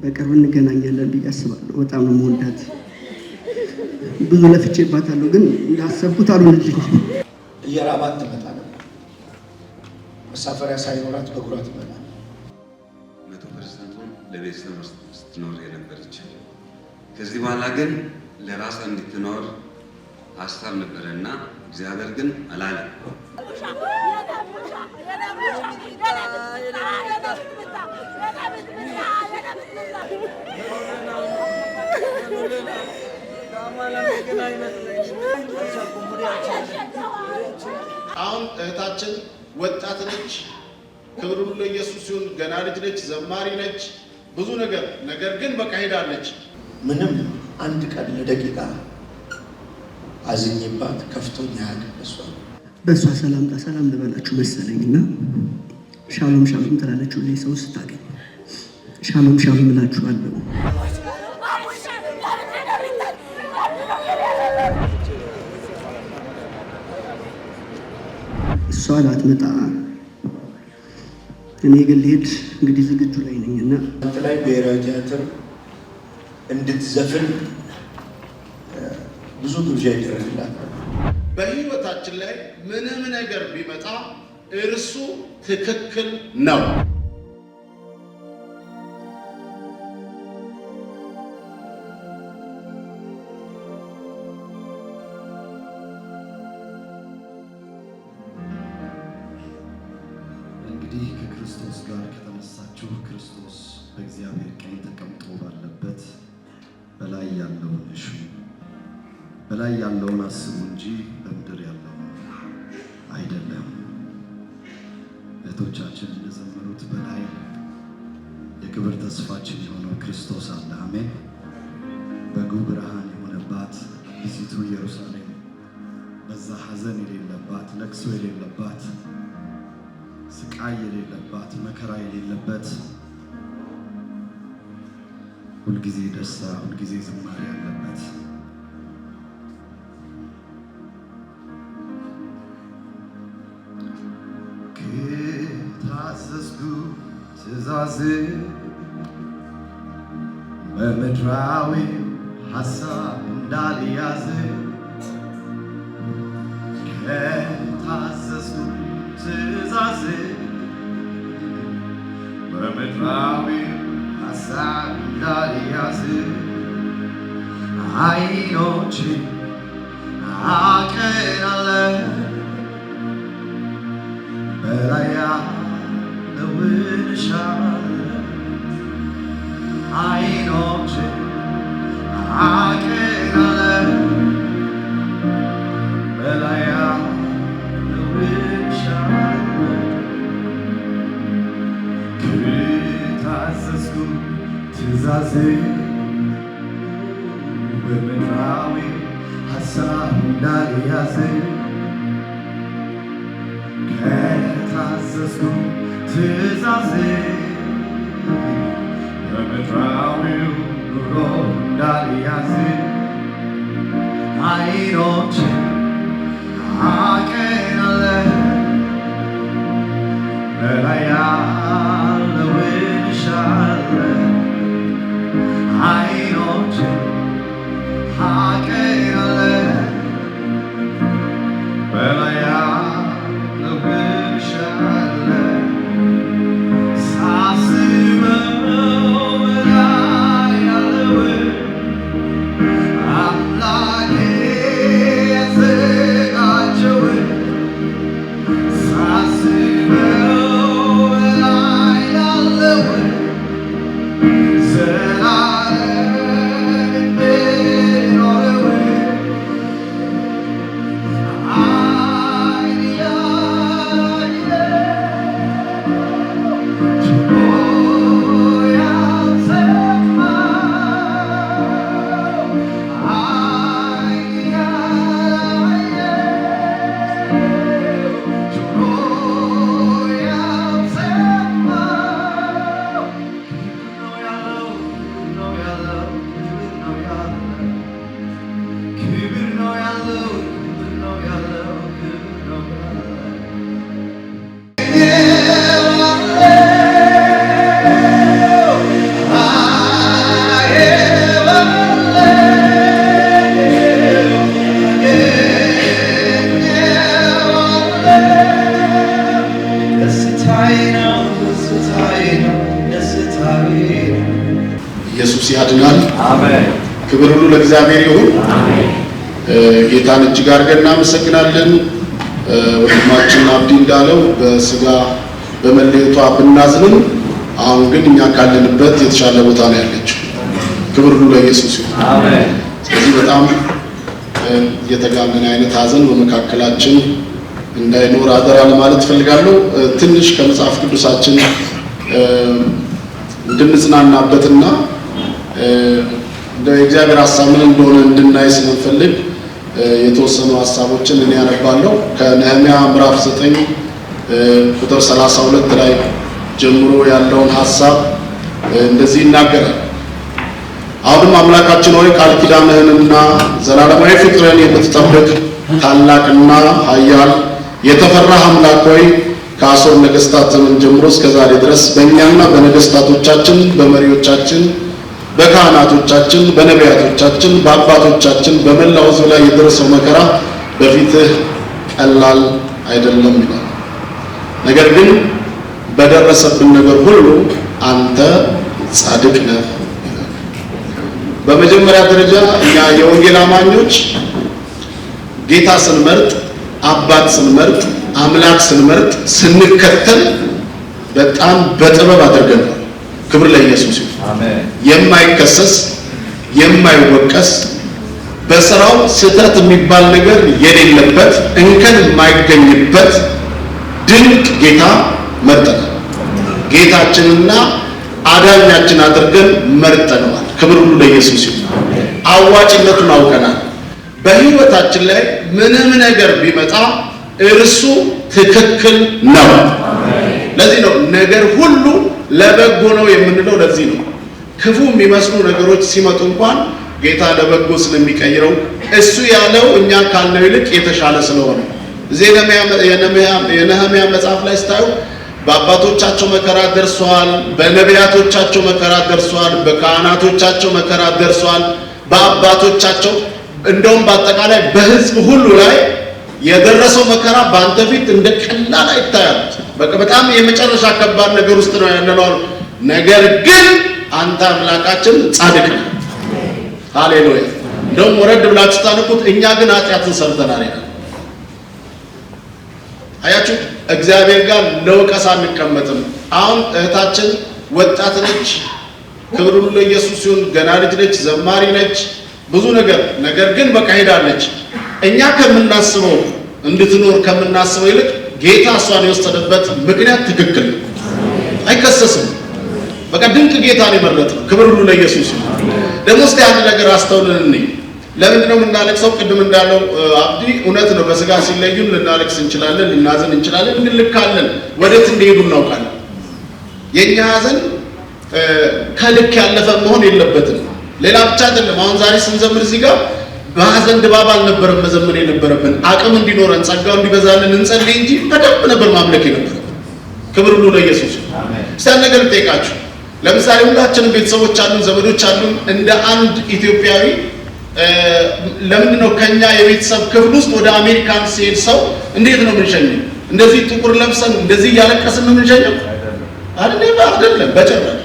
በቅርብ እንገናኛለን ብዬ አስባለሁ። በጣም ነው የምወዳት። ብዙ ለፍቼባታለሁ፣ ግን እንዳሰብኩት አልሆነልኝም። እየራባት ትመጣ ነበር። መሳፈሪያ ሳይኖራት በእግሯ ትመጣ ነበር። 100% ለቤተሰብ ስትኖር የነበረች፣ ከዚህ በኋላ ግን ለራሷ እንድትኖር ሀሳብ ነበረና እግዚአብሔር ግን አላለም። አሁን እህታችን ወጣት ነች። ክብር ሁሉ ለኢየሱስ ይሁን። ገና ልጅ ነች፣ ዘማሪ ነች፣ ብዙ ነገር ግን በቃ ሄዳለች። ምንም አንድ ቀን ለደቂቃ አዝኜባት ከፍቶኝ አያውቅም። በእሷ ሰላም ልበላችሁ መሰለኝና ሻሎም ሻሎም ትላለች ሁሌ ሰው ስታገኝ። ሻሎም ሻሎም እላችኋለሁ። እሷ ላትመጣ እኔ ግን ልሄድ እንግዲህ ዝግጁ ላይ ነኝና ላይ ብሔራዊ ቲያትር እንድትዘፍን ብዙ ግብዣ ይደረግላት። በህይወታችን ላይ ምንም ነገር ቢመጣ እርሱ ትክክል ነው። እንግዲህ ከክርስቶስ ጋር ከተነሳችሁ ክርስቶስ በእግዚአብሔር ቀኝ ተቀምጦ ባለበት በላይ ያለውን እሹ፣ በላይ ያለውን አስቡ እንጂ በምድር ያለውን አይደለም። እህቶቻችን እንደዘመሩት በላይ የክብር ተስፋችን የሆነው ክርስቶስ አለ። አሜን። በጉ ብርሃን የሆነባት አዲሲቱ ኢየሩሳሌም፣ በዛ ሐዘን የሌለባት፣ ለቅሶ የሌለባት፣ ስቃይ የሌለባት፣ መከራ የሌለበት፣ ሁልጊዜ ደስታ፣ ሁልጊዜ ዝማሬ ያለበት ከታዘዝኩ ትእዛዝ በምድራዊ ሐሳብ እንዳልያዝ ከታዘዝኩ ትእዛዝ በምድራዊ ሐሳብ እንዳልያዝ ዓይኖቼ አቀናለሁ በላይ ያለውን እሻለሁ። ዓይኖቼ አቀናለሁ በላይ ያለውን እሻለሁ። ከታዘዝኩ ትእዛዝ በምድራዊ ሐሳብ እንዳልያዝ ከታዘዝኩ ትእዛዝ በምድራዊው ኑሮ እንዳልያዝ ዓይኖቼ አቀናለሁ በላይ ያለውን እሻለሁ። ዓይኖቼ አቀናለሁ በላይ ያለውን እሻለሁ። ሳስበው በላይ ያለውን አምላኬ ያዘጋጀውን ሳስበው በላይ ያለውን ዘላለም የሚኖረውን ዓይን ያየ ጆሮ ያልሰማው ዓይን ያየ ጆሮ ያልሰማው ኢየሱስ ያድናል። አሜን። ክብር ሁሉ ለእግዚአብሔር ይሁን። ጌታን እጅግ አድርገን እናመሰግናለን። ወንድማችን አብዲ እንዳለው በስጋ በመለየቷ ብናዝንም አሁን ግን እኛ ካለንበት የተሻለ ቦታ ነው ያለችው። ክብር ሁሉ ለኢየሱስ ይሁን። አሜን። ስለዚህ በጣም የተጋነነ አይነት ሀዘን በመካከላችን እንዳይኖር አደራ ለማለት ፈልጋለሁ። ትንሽ ከመጽሐፍ ቅዱሳችን እንድንጽናናበትና እግዚአብሔር ሐሳብ ምን እንደሆነ እንድናይ ስለምፈልግ የተወሰኑ ሐሳቦችን እኔ ያነባለሁ። ከነህምያ ምዕራፍ 9 ቁጥር 32 ላይ ጀምሮ ያለውን ሐሳብ እንደዚህ ይናገራል። አሁንም አምላካችን ሆይ ቃል ኪዳንህንና ዘላለማዊ ፍቅርህን የምትጠብቅ ታላቅና ኃያል የተፈራህ አምላክ ሆይ ከአሦር ነገሥታት ዘመን ጀምሮ እስከ ዛሬ ድረስ በእኛና በነገሥታቶቻችን፣ በመሪዎቻችን፣ በካህናቶቻችን፣ በነቢያቶቻችን፣ በአባቶቻችን በመላው ሕዝብ ላይ የደረሰው መከራ በፊትህ ቀላል አይደለም ይላል። ነገር ግን በደረሰብን ነገር ሁሉ አንተ ጻድቅ ነህ ይላል። በመጀመሪያ ደረጃ እኛ የወንጌል አማኞች ጌታ ስንመርጥ፣ አባት ስንመርጥ፣ አምላክ ስንመርጥ፣ ስንከተል በጣም በጥበብ አድርገን ነው። ክብር ለኢየሱስ ይሁን። አሜን። የማይከሰስ የማይወቀስ በስራው ስህተት የሚባል ነገር የሌለበት እንከን የማይገኝበት ድንቅ ጌታ መርጠናል። ጌታችንና አዳኛችን አድርገን መርጠነዋል። ክብር ሁሉ ለኢየሱስ ይሁን። አዋጭነቱን አውቀናል። በህይወታችን ላይ ምንም ነገር ቢመጣ እርሱ ትክክል ነው። ለዚህ ነው ነገር ሁሉ ለበጎ ነው የምንለው። ለዚህ ነው ክፉ የሚመስሉ ነገሮች ሲመጡ እንኳን ጌታ ለበጎ ስለሚቀይረው እሱ ያለው እኛ ካልነው ይልቅ የተሻለ ስለሆነ እዚህ የነህምያ መጽሐፍ ላይ ስታዩ በአባቶቻቸው መከራ ደርሷል፣ በነቢያቶቻቸው መከራ ደርሷል፣ በካህናቶቻቸው መከራ ደርሷል፣ በአባቶቻቸው እንደውም በአጠቃላይ በህዝብ ሁሉ ላይ የደረሰው መከራ በአንተ ፊት እንደ ቀላል አይታያል። በቃ በጣም የመጨረሻ ከባድ ነገር ውስጥ ነው ያለነው። ነገር ግን አንተ አምላካችን ጻድቅ ነህ። ሃሌሉያ። እንደውም ወረድ ብላችሁ ታነቁት እኛ ግን ኃጢአትን ሰርተናል ይላል። አያችሁ፣ እግዚአብሔር ጋር ለወቀሳ አንቀመጥም። አሁን እህታችን ወጣት ነች፣ ክብር ሁሉ ለኢየሱስ ሲሆን ገና ልጅ ነች፣ ዘማሪ ነች፣ ብዙ ነገር ግን በቃ ሄዳለች። እኛ ከምናስበው እንድትኖር ከምናስበው ይልቅ ጌታ እሷን የወሰደበት ምክንያት ትክክል ነው፣ አይከሰስም። በቃ ድንቅ ጌታ ነው የመረጥነው። ክብር ሁሉ ለኢየሱስ ይሁን። ደግሞ እስቲ አንድ ነገር አስተውለን እንይ። ለምንድን ነው የምናለቅሰው? ቅድም እንዳለው አብዲ እውነት ነው። በስጋ ሲለዩን ልናለቅስ እንችላለን፣ ልናዘን እንችላለን፣ እንልካለን፣ ወዴት እንደሄዱ እናውቃለን። የእኛ ሀዘን ከልክ ያለፈ መሆን የለበትም። ሌላ ብቻ አይደለም። አሁን ዛሬ ስንዘምር እዚህ ጋር በሀዘን ድባብ አልነበረም መዘመር የነበረብን። አቅም እንዲኖረን ጸጋው እንዲበዛልን እንጸልይ እንጂ በደንብ ነበር ማምለክ የነበረብን። ክብር ሁሉ ለኢየሱስ ይሁን። እስቲ አንድ ነገር ልጠይቃችሁ። ለምሳሌ ሁላችንም ቤተሰቦች አሉን፣ ዘመዶች አሉን። እንደ አንድ ኢትዮጵያዊ ለምንድን ነው ከኛ የቤተሰብ ክፍል ውስጥ ወደ አሜሪካን ሲሄድ ሰው እንዴት ነው የምንሸኘው? እንደዚህ ጥቁር ለብሰን እንደዚህ እያለቀስን ነው የምንሸኘው? አይደለም፣ በጭራሽ።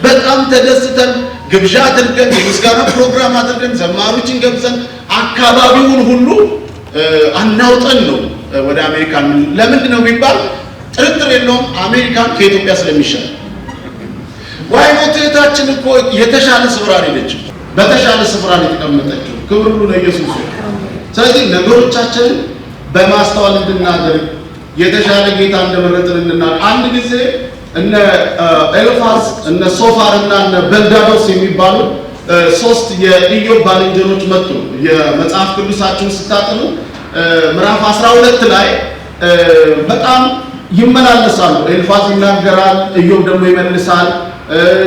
በጣም ተደስተን ግብዣ አድርገን የምስጋና ፕሮግራም አድርገን ዘማሪዎችን ገብዘን አካባቢውን ሁሉ አናውጠን ነው ወደ አሜሪካን። ለምንድን ነው የሚባል ጥርጥር የለውም፣ አሜሪካን ከኢትዮጵያ ስለሚሻል። ዋይሞት እህታችን እኮ የተሻለ ስፍራ ሄደች፣ በተሻለ ስፍራ ነው የተቀመጠችው። ክብር ሁሉ ለኢየሱስ ይሁን። ስለዚህ ነገሮቻችንን በማስተዋል እንድናደርግ የተሻለ ጌታ እንደመረጥን እንድናውቅ። አንድ ጊዜ እነ ኤልፋዝ እነ ሶፋር እና እነ በልዳዶስ የሚባሉ ሶስት የኢዮብ ባልንጀሮች መጡ። የመጽሐፍ ቅዱሳችሁን ስታጥኑ ምዕራፍ 12 ላይ በጣም ይመላለሳሉ። ኤልፋዝ ይናገራል፣ ኢዮብ ደግሞ ይመልሳል።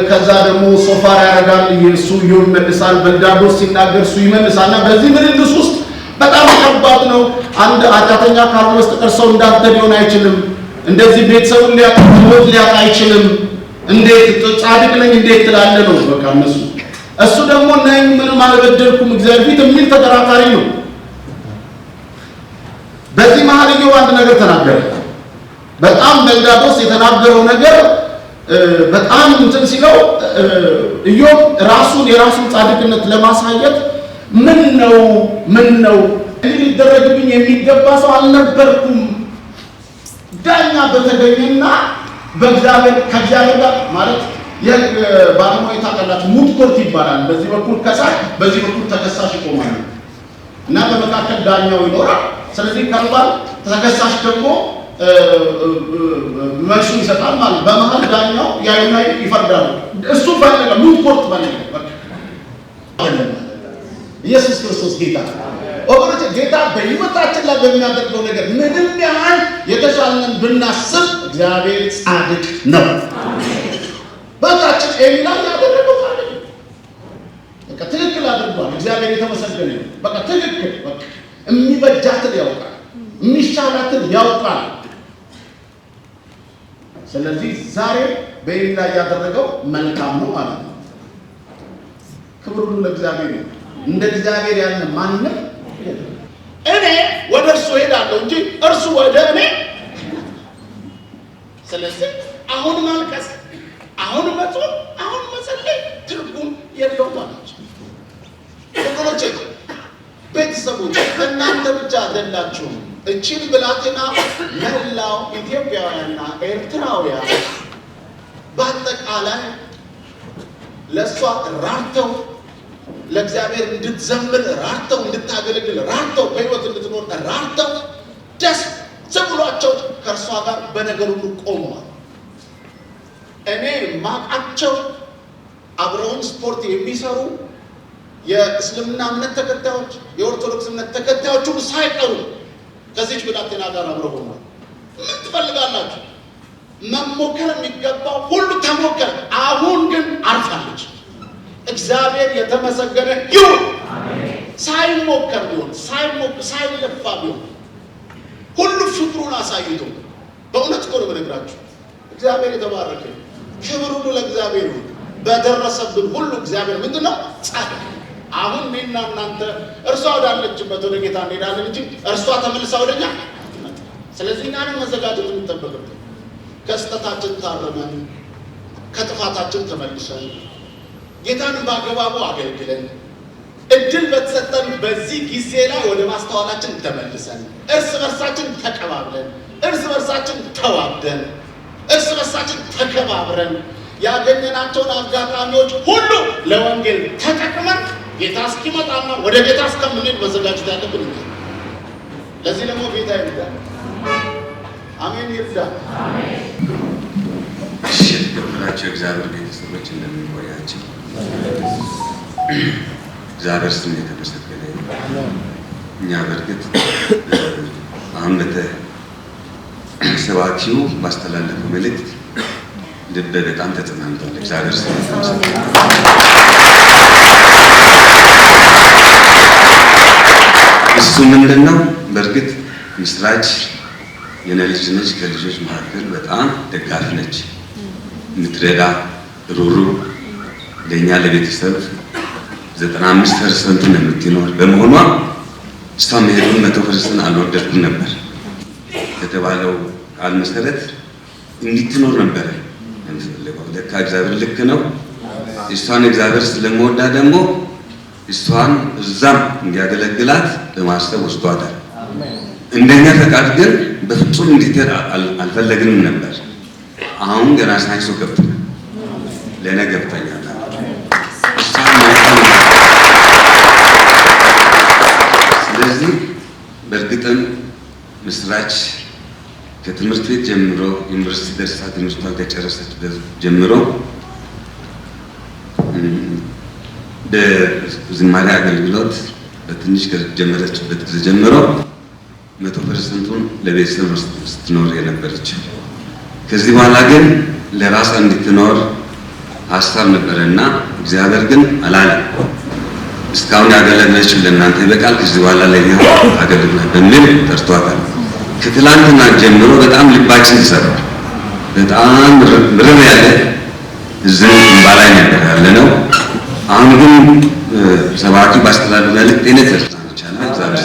ከዛ ደግሞ ሶፋር ያደርጋል፣ እሱ ኢዮብ ይመልሳል። በልዳዶስ ሲናገር እሱ ይመልሳል። እና በዚህ ምልልስ ውስጥ በጣም ከባድ ነው። አንድ ኃጢአተኛ ካልሆነ በስተቀር ሰው እንዳንተ ሊሆን አይችልም። እንደዚህ ቤተሰቡን ሊያጣ አይችልም። እንዴት ጻድቅ ነኝ እንዴት ትላለህ ነው በቃ እነሱ። እሱ ደግሞ ነኝ ምንም አልበደልኩም እግዚአብሔር ፊት የሚል ተከራካሪ ነው። በዚህ መሀል ኢዮብ አንድ ነገር ተናገረ። በጣም በልዳዶስ የተናገረው ነገር በጣም እንትን ሲለው ኢዮብ የራሱን ጻድቅነት ለማሳየት ምን ነው እንዲህ ሊደረግብኝ የሚገባ ሰው አልነበርኩም፣ ዳኛ በተገኘና ከእግዚአብሔር ጋር ማለት ባለሙያ ታውቃላችሁ፣ ሙት ኮርት ይባላል። በዚህ በኩል ከሳሽ፣ በዚህ በኩል ተከሳሽ ይቆማሉ እና በመካከል ዳኛው ይኖራል። ስለዚህ ከርባል ተከሳሽ ደግሞ መልሱ ይሰጣል ማለት በመሃል ዳኛው ያዩና ይፈርዳል። እሱ ባለቀ ሙት ኮርት ባለቀ ኢየሱስ ክርስቶስ ጌታ ወገኖች፣ ጌታ በሕይወታችን ላይ በሚያደርገው ነገር ምንም ያህል የተሻለን ብናስብ እግዚአብሔር ጻድቅ ነው። በታችን ኤላ ያደረገው ማለት ነው። በቃ ትክክል አድርጓል። እግዚአብሔር የተመሰገነ ነው። በቃ ትክክል በቃ የሚበጃትን ያውቃል፣ የሚሻላትን ያውቃል። ስለዚህ ዛሬ በኤላ ያደረገው መልካም ነው ማለት ነው። ክብር ሁሉ ለእግዚአብሔር ነው። እንደ እግዚአብሔር ያለ ማንም እኔ ወደ እርሱ ሄዳለሁ እንጂ እርሱ ወደ እኔ። ስለዚህ አሁን ማልቀስ፣ አሁን መጾም፣ አሁን መጸለይ ትርጉም የለውም ማለት ነው። ወገኖቼ ቤተሰቦች እናንተ ብቻ አይደላችሁም። እቺን ብላቴና መላው ኢትዮጵያውያንና ኤርትራውያን በአጠቃላይ ለእሷ ራርተው ለእግዚአብሔር እንድትዘምር ራርተው እንድታገለግል ራርተው በሕይወት እንድትኖር ራርተው ደስ ብሏቸው ከእርሷ ጋር በነገር ሁሉ ቆመዋል። እኔ ማቃቸው አብረውን ስፖርት የሚሰሩ የእስልምና እምነት ተከታዮች፣ የኦርቶዶክስ እምነት ተከታዮች ሁሉ ሳይቀሩ ከዚች ብላቴና ጋር አብረው ሆነዋል። ምን ትፈልጋላችሁ? መሞከር የሚገባው ሁሉ ተሞከረ። አሁን ግን አርፋለች። እግዚአብሔር የተመሰገነ ይሁን። ሳይሞከር ቢሆን ሳይለፋ ቢሆን ሁሉ ፍቅሩን አሳይቶ በእውነት እኮ ነው የምነግራችሁ። እግዚአብሔር የተባረከ ክብር ሁሉ ለእግዚአብሔር ይሁን። በደረሰብን ሁሉ እግዚአብሔር ምንድነው ጻድቅ። አሁን እኔና እናንተ እርሷ ወዳለችበት ወደ ጌታ እንሄዳለን እንጂ እርሷ ተመልሳ ወደኛ። ስለዚህ እኛን መዘጋጀት የሚጠበቅብን ከስተታችን ታረመን ከጥፋታችን ተመልሰን ጌታን በአግባቡ አገልግለን እድል በተሰጠን በዚህ ጊዜ ላይ ወደ ማስተዋላችን ተመልሰን እርስ በርሳችን ተቀባብለን እርስ በርሳችን ተዋደን እርስ በርሳችን ተከባብረን ያገኘናቸውን አጋጣሚዎች ሁሉ ለወንጌል ተጠቅመን ጌታ እስኪመጣና ወደ ጌታ እስከምንሄድ መዘጋጀት ያለብን። ለዚህ ደግሞ ጌታ ይርዳል። አሜን ይርዳል። የተከበራችሁ እግዚአብሔር ቤተሰቦች እንደምንቆያችሁ እግዚአብሔር ስም የተመሰገነ ይሁን። እኛ በእርግጥ አሁን ሰባኪው ባስተላለፈው መልእክት ልቤ በጣም ተጽናንቷል። እግዚአብሔር ስም የተመሰገነ እሱ ምንድን ነው? በእርግጥ ምስራች የኔ ልጅ ነች። ከልጆች መካከል በጣም ደጋፊ ነች፣ የምትረዳ ሩሩ፣ ለእኛ ለቤተሰብ 95% የምትኖር በመሆኗ እሷ መሄዱን 100% አልወደድኩም ነበር። የተባለው ቃል መሰረት እንድትኖር ነበር የምፈልገው። ለካ እግዚአብሔር ልክ ነው። እሷን እግዚአብሔር ስለምወዳ ደግሞ እሷን እዛም እንዲያገለግላት በማሰብ ወስዷታል። እንደኛ ፈቃድ ግን በፍጹም እንድትሄድ አልፈለግንም ነበር። አሁን ገና ሳይንሱ ገብቶናል። ለእኔ ገብቶኛል። ስለዚህ በእርግጥም ምስራች ከትምህርት ቤት ጀምሮ ዩኒቨርሲቲ ደርሳ ትምህርቷን ከጨረሰች ጀምሮ በዝማሬ አገልግሎት በትንሽ ከጀመረችበት ጊዜ ጀምሮ 100%ን ለቤተሰብ ስትኖር የነበረችው። ከዚህ በኋላ ግን ለራሷ እንድትኖር ሀሳብ ነበረና እግዚአብሔር ግን አላለም። እስካሁን ያገለገለችው ለእናንተ ይበቃል፣ ከዚህ በኋላ ለኛ አገልግሎት በሚል ጠርቷታል። ከትላንትና ጀምሮ በጣም ልባችን ይሰራል። በጣም ምርር ያለ እዚህ ባላይ ነበር ያለ ነው። አሁን ግን ሰባኪ ባስተላለፈ መልእክት እኔ ተጽናንቻለሁ።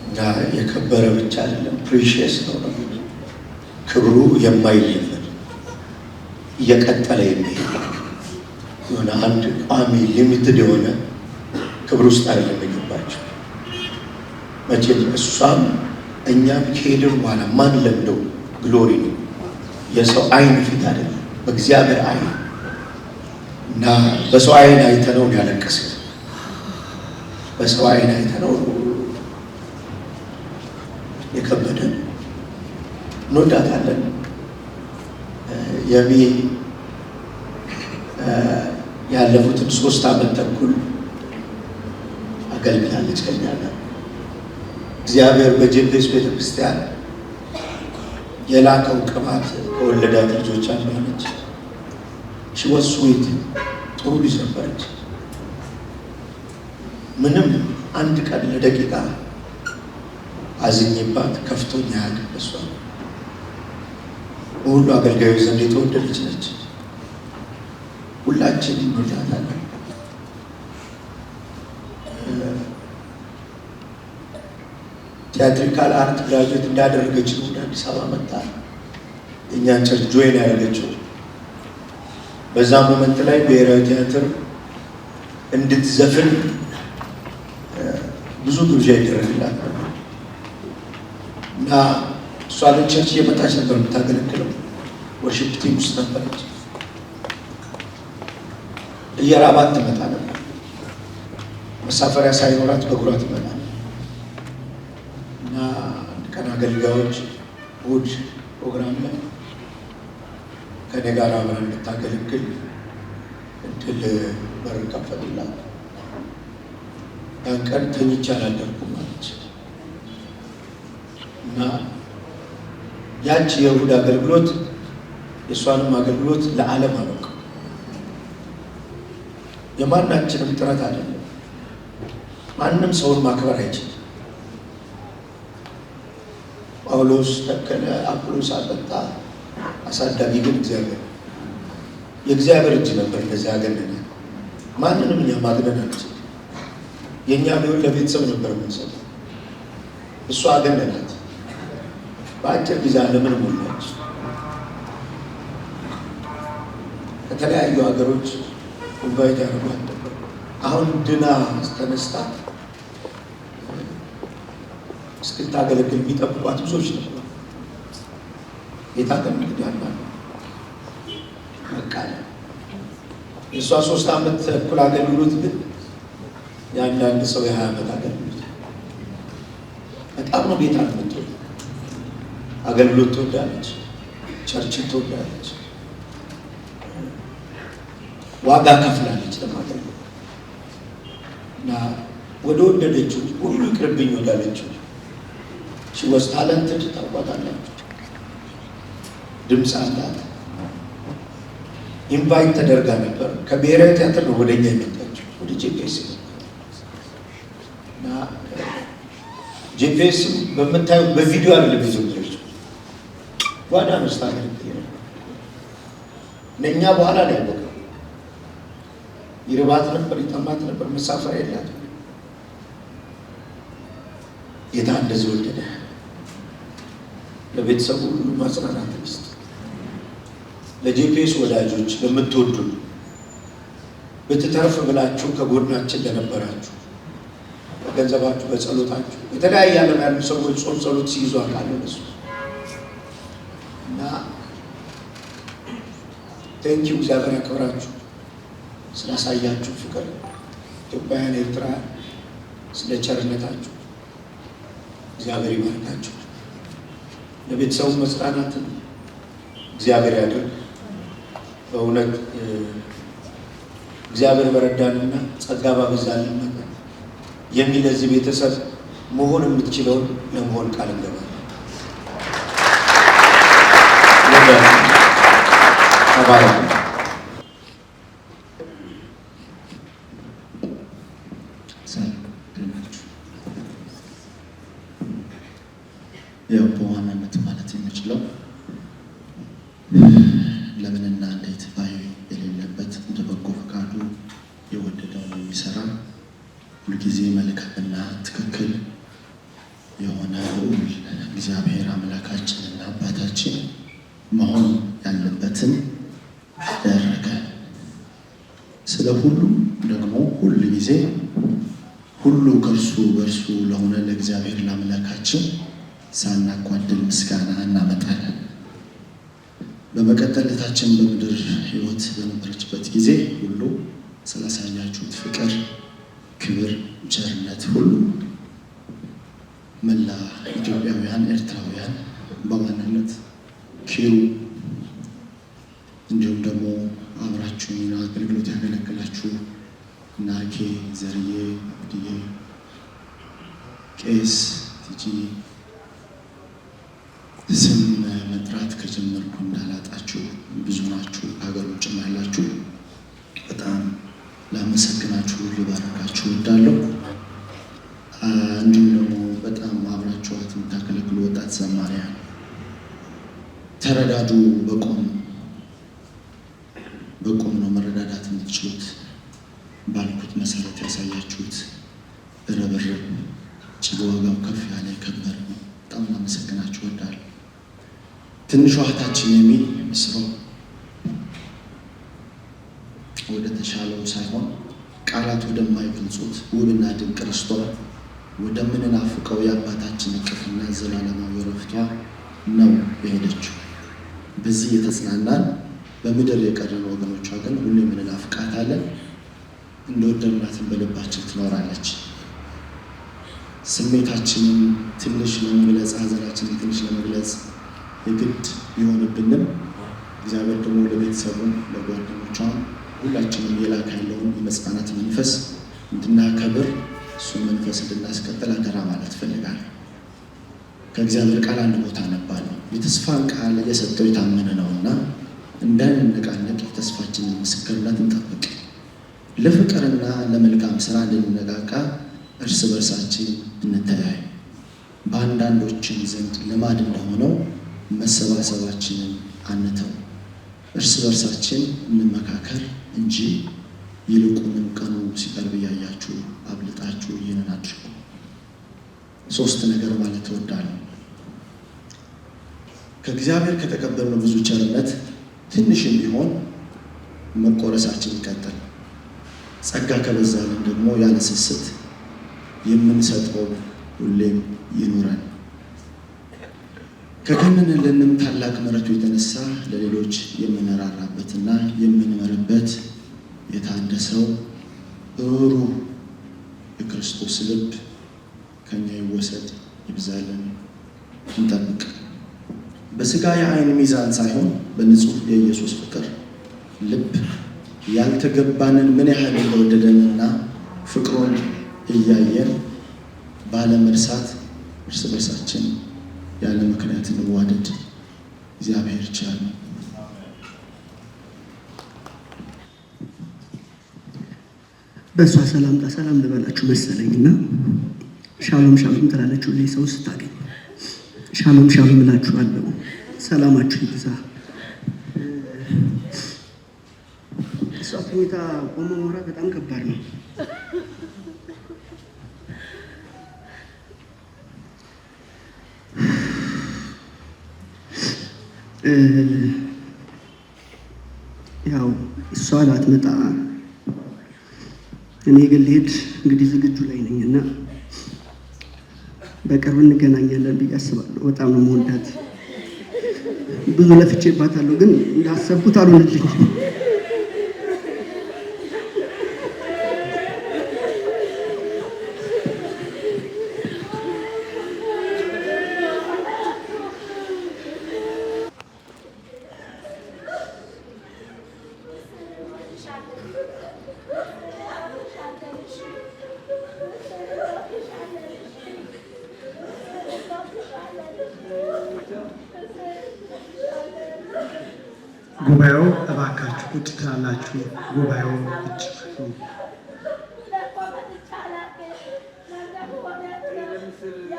እግዚአብሔር የከበረ ብቻ አይደለም ፕሪሺየስ ነው። ክብሩ የማይለፈን እየቀጠለ የሚሄድ የሆነ አንድ ቋሚ ሊሚትድ የሆነ ክብር ውስጥ አይደለም የገባቸው። መቼም እሷም እኛም ከሄድን በኋላ ማን ለምደው ግሎሪ ነው። የሰው አይን ፊት አይደለም፣ በእግዚአብሔር አይን እና በሰው አይን አይተነው ያለቀሰው፣ በሰው አይን አይተነው የከበደን። እንወዳታለን። የሚ ያለፉትን 3 ዓመት ተኩል አገልግላለች ከኛ ጋር። እግዚአብሔር በጄምስ ቤተክርስቲያን የላከው ቅባት ከወለዳት ልጆች አንዷ ነች። ሽወስዊት ጥሩ ልጅ ነበረች። ምንም አንድ ቀን ለደቂቃ አዝኜባት ከፍቶኛ ያውቅም። እሷ በሁሉ አገልጋዮች ዘንድ የተወደደች ነች። ሁላችን እንወዳታለን። ቲያትሪካል አርት ግራጁዌት እንዳደረገች ነው ወደ አዲስ አበባ መጣ እኛን ቸርች ጆይን ያደረገችው። በዛ ሞመንት ላይ ብሔራዊ ቲያትር እንድትዘፍን ብዙ ግብዣ ይደረግላት ነበር እና እሷ ለቸርች የመጣች ነበር የምታገለግለው። ወርሺፕ ቲም ውስጥ ነበረች። እየራባት ትመጣ ነበር። መሳፈሪያ ሳይኖራት በእግሯ ትመጣ እና አንድ ቀን አገልጋዮች እሑድ ፕሮግራም ላይ ከኔ ጋር አብራ እንድታገለግል እድል በር ከፈቱላት። ያን ቀን ተኝቼ አላደርኩም አለች እና ያቺ የእሑድ አገልግሎት የእሷንም አገልግሎት ለዓለም አበቃ። የማናችንም ጥረት አይደለም። ማንም ሰውን ማክበር አይችልም። ጳውሎስ ተከለ፣ አጵሎስ አጠጣ፣ አሳዳጊ ግን እግዚአብሔር። የእግዚአብሔር እጅ ነበር እንደዚህ አገነነ። ማንንም እኛ ማግነን አንችልም። የእኛ ቢሆን ለቤተሰብ ነበር የምንሰጠው። እሷ አገነናት። በአጭር ጊዜ ዓለምን ሞላች። ከተለያዩ ሀገሮች ኢንቫይት ያደርጓት ነበር። አሁን ድና ተነስታ እስክታገለግል የሚጠብቋት ብዙዎች ነበር። ጌታ ግን እንግዲህ አላ መቃለ የእሷ 3 ዓመት ተኩል አገልግሎት ግን የአንዳንድ ሰው የ20 ዓመት አገልግሎት። በጣም ነው ጌታ የምትወድ። አገልግሎት ትወዳለች፣ ቸርችን ትወዳለች፣ ዋጋ ከፍላለች ለማገልገል እና ወደ ወደደችው ሁሉ ይቅርብኝ ወዳለችው ሽወስ ታለንትድ ታውቋታላችሁ። ድምፅ አላት። ኢንቫይት ተደርጋ ነበር። ከብሔራዊ ቲያትር ነው ወደኛ የመጣችው፣ ወደ ጄፒኤስ እና ጄፒኤስ በምታዩ በቪዲዮ አይደለም የጀመረችው፣ ጓዳ ነው ስታገለግል ለእኛ በኋላ ላይ ያወቀው። ይርባት ነበር፣ ይጠማት ነበር፣ መሳፈሪያ የላትም። ጌታ እንደዚህ ወደደ። ለቤተሰቡ ሁሉ ማጽናናት ይስጥ። ለጄፒኤስ ወዳጆች ለምትወዱ ብትተርፍ ብላችሁ ከጎናችን ለነበራችሁ በገንዘባችሁ፣ በጸሎታችሁ የተለያየ ዓለም ያሉ ሰዎች ጾም ጸሎት ሲይዙ አውቃለሁ እሱ እና ቴንኪው እግዚአብሔር ያክብራችሁ ስላሳያችሁ ፍቅር ኢትዮጵያውያን፣ ኤርትራ ስለ ቸርነታችሁ እግዚአብሔር ይባርካችሁ። ለቤተሰቡ መጽናናትን እግዚአብሔር ያድርግ። በእውነት እግዚአብሔር በረዳንና ጸጋ ባበዛልን መጠን ለዚህ ቤተሰብ መሆን የምትችለውን ለመሆን ቃል እንገባለን። ተባረኩ። ያው በዋናነት ማለት የምችለው ለምንና እንዴት ባይ የሌለበት እንደ በጎ ፈቃዱ የወደደውን የሚሰራ ሁልጊዜ መልካምና ትክክል የሆነ ልዑል እግዚአብሔር አምላካችንና አባታችን መሆን ያለበትን አደረገ። ስለ ሁሉ ደግሞ ሁል ጊዜ ሁሉ ከእርሱ በእርሱ ለሆነ ለእግዚአብሔር ለአምላካችን ሳናጓድል ምስጋና እናመጣለን። በመቀጠል እህታችን በምድር ሕይወት በነበረችበት ጊዜ ሁሉ ስላሳያችሁት ፍቅር፣ ክብር፣ ቸርነት ሁሉ መላ ኢትዮጵያውያን፣ ኤርትራውያን በዋናነት ኪሩ እንዲሁም ደግሞ አብራችሁን አገልግሎት ያገለግላችሁ ናኬ፣ ዘርዬ፣ አብድዬ፣ ቄስ ቲጂ ስም መጥራት ከጀመርኩ እንዳላጣችሁ ብዙ ናችሁ። ሀገር ውጭ ያላችሁ በጣም ላመሰግናችሁ ልባርካችሁ እወዳለሁ። እንዲሁም ደግሞ በጣም አብራችኋት የምታገለግሉ ወጣት ዘማሪያን ተረዳዱ። በቆም ነው መረዳዳት የምትችሉት። ባልኩት መሰረት ያሳያችሁት ርብርብ እጅግ ዋጋው ከፍ ያለ የከበረ ነው። በጣም ላመሰግናችሁ እወዳለሁ። ትንሿ እህታችን የሚል ምስራው ወደ ተሻለው ሳይሆን ቃላት ወደማይገልጹት ውብና ድንቅ ርስቷ ወደምንናፍቀው የአባታችን እቅፍና ዘላለማዊ ረፍቷ ነው የሄደችው። በዚህ የተጽናናን በምድር የቀረን ወገኖቿ ግን ሁሌ እንናፍቃታለን። እንደወደድናትን በልባችን ትኖራለች። ስሜታችንን ትንሽ ለመግለጽ፣ ሀዘናችንን ትንሽ ለመግለጽ የግድ ቢሆንብንም እግዚአብሔር ደግሞ ለቤተሰቡም ለጓደኞቿም ሁላችንም የላክ ያለውን የመጽናናት መንፈስ እንድናከብር እሱን መንፈስ እንድናስቀጥል አደራ ማለት ፈልጋለሁ። ከእግዚአብሔር ቃል አንድ ቦታ አነባለሁ። የተስፋን ቃል የሰጠው የታመነ ነውና እንዳንነቃነቅ የተስፋችንን ምስክርነት እንጠብቅ። ለፍቅርና ለመልካም ስራ እንድንነቃቃ እርስ በርሳችን እንተያይ። በአንዳንዶችን ዘንድ ልማድ እንደሆነው መሰባሰባችንን አንተው። እርስ በርሳችን እንመካከር እንጂ ይልቁንም ቀኑ ሲቀርብ እያያችሁ አብልጣችሁ ይህንን አድርጉ። 3 ነገር ማለት እወዳለሁ። ከእግዚአብሔር ከተቀበልነው ብዙ ቸርነት ትንሽም ቢሆን መቆረሳችን ይቀጥል። ጸጋ ከበዛልን ደግሞ ያለ ስስት የምንሰጠው ሁሌም ይኑረን። ከገነነልንም ታላቅ ምሕረቱ የተነሳ ለሌሎች የምንራራበትና የምንመርበት የታደሰው ሩህ የክርስቶስ ልብ ከኛ ይወሰድ ይብዛልን። እንጠብቅ። በስጋ የዓይን ሚዛን ሳይሆን በንጹህ የኢየሱስ ፍቅር ልብ ያልተገባንን ምን ያህል እንደወደደንና ፍቅሩን እያየን ባለመርሳት እርስ በርሳችን ያለ ምክንያት እንዋደድ። እግዚአብሔር ቻለ። በእሷ ሰላም ልበላችሁ መሰለኝና ሻሎም ሻሎም ትላለችው ላይ ሰው ስታገኝ ሻሎም ሻሎም እላችኋለሁ። ሰላማችሁ ይብዛ። እሷ ሁኔታ ቆሞ ማውራት በጣም ከባድ ነው። ያው እሷ ላትመጣ እኔ ግን ልሄድ እንግዲህ ዝግጁ ላይ ነኝና በቅርብ እንገናኛለን ብዬ አስባለሁ። በጣም ነው የምወዳት። ብዙ ለፍቼባታለሁ፣ ግን እንዳሰብኩት አልሆነልኝም። ጉባኤው እባካችሁ ቁጭ ትላላችሁ። ጉባኤው ቁጭ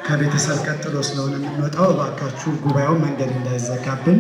ከቤተሰብ ቀጥሎ ስለሆነ የምንወጣው እባካችሁ ጉባኤው መንገድ እንዳይዘጋብን።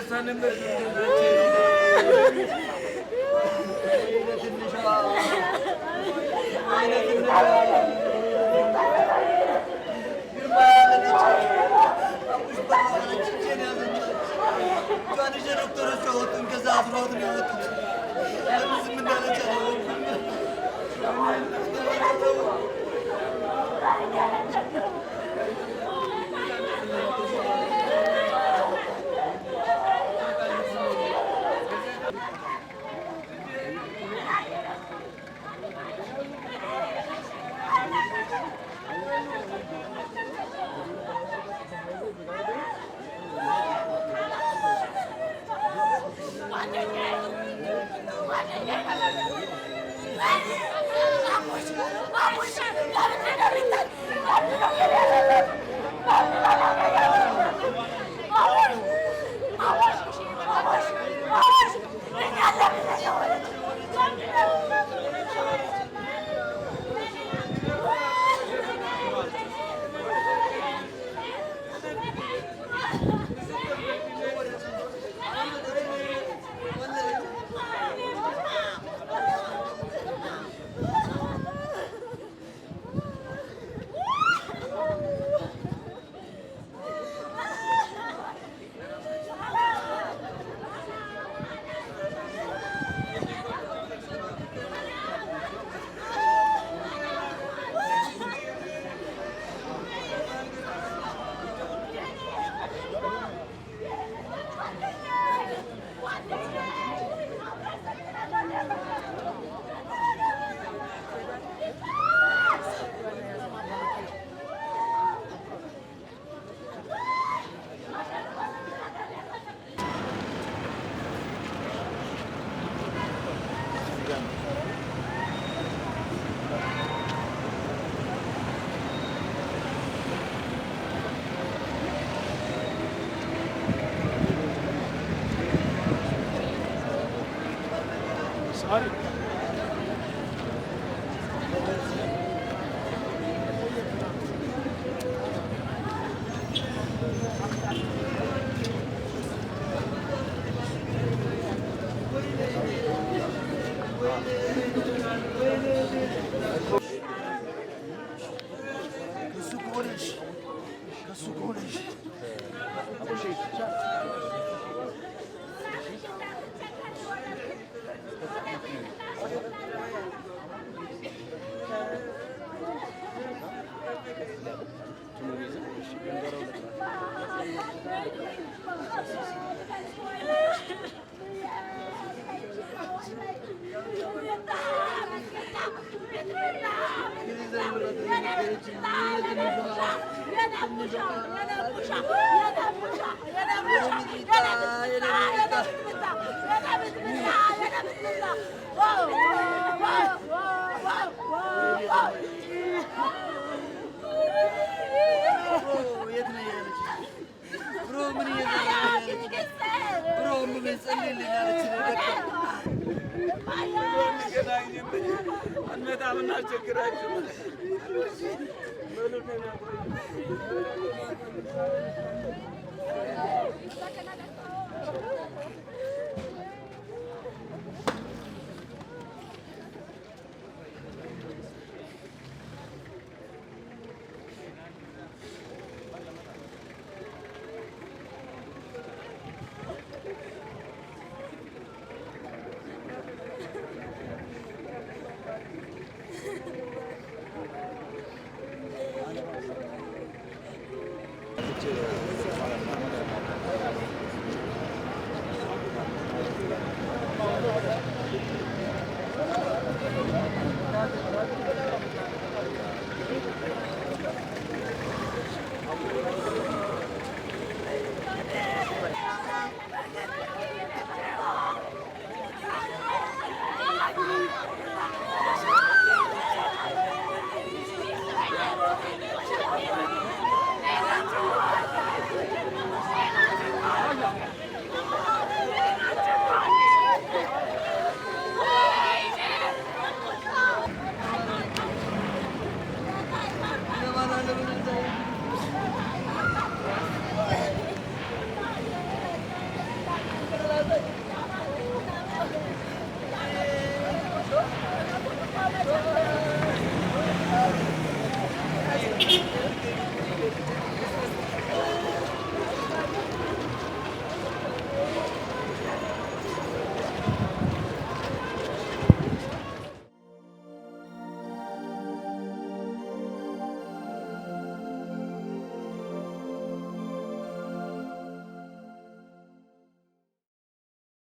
Gracias.